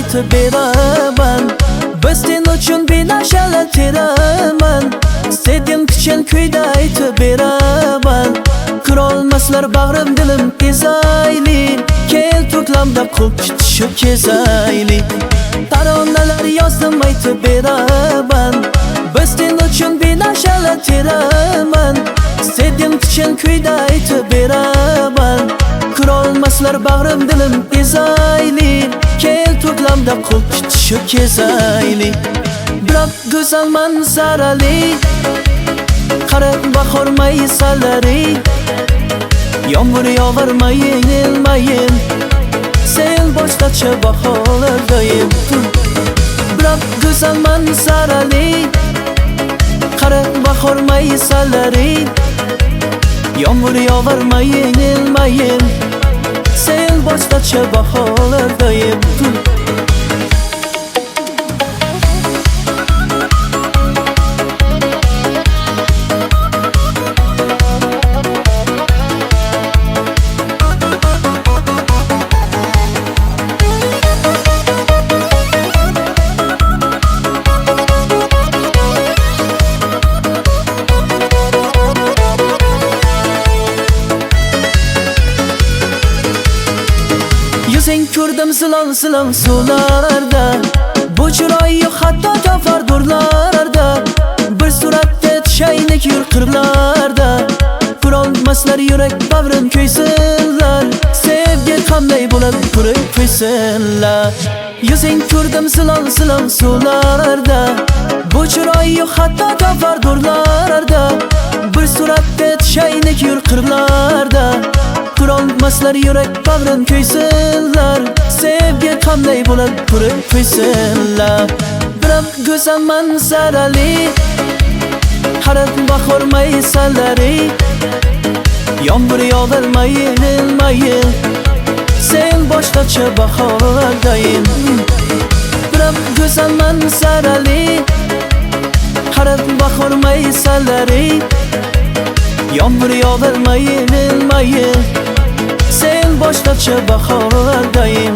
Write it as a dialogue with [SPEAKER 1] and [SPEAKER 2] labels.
[SPEAKER 1] aytib beraman. Biz sen uchun benashalar teraman. Sevdim kichkin kuyda aytib beraman. Kirolmaslar bag'rim dilim tezaylik. Kel to'klamda qo'l tutishib kezaylik. Taronalar yozdim aytib beraman. Biz sen uchun benashalar teraman. Sevdim kichkin kuyda aytib beraman. Kirolmaslar bag'rim dilim tezaylik. Kel to'klamda qo'l tutishib kezaylik. Biroq go'zal manzarali, qarab bahor maysalari, yomg'ir yog'armayin ilmayin, sen boshqacha baholardayim. Biroq go'zal manzarali, qarab bahor maysalari, yomg'ir yog'armayin ilmayin, sen boshqacha baholardayim. Yuzing ko'rdim silon suvlarda, bu chiroy yo'q hatto tafardurlarda. Bir suratda shaynik yur qirlarda, ko'rolmaslar yurak bag'rim ko'ysinlar. Sevgi qanday bo'ladi ko'rib qo'ysinlar. Yuzing ko'rdim silon suvlarda, bu chiroy yo'q hatto tafardurlarda. Bir suratda shaynik yur qirlarda, ko'rolmaslar yurak bag'rim ko'ysinlar. Sevgi qanday bo'ladi ko'rib qo'ysinlar. Biroq go'zal manzarali, qarab bahor maysalari, yomg'ir yog'armayin ilmayin, sen boshqacha baholardayim. Biroq go'zal manzarali, qarab bahor maysalari, yomg'ir yog'armayin ilmayin, sen boshqacha baholardayim.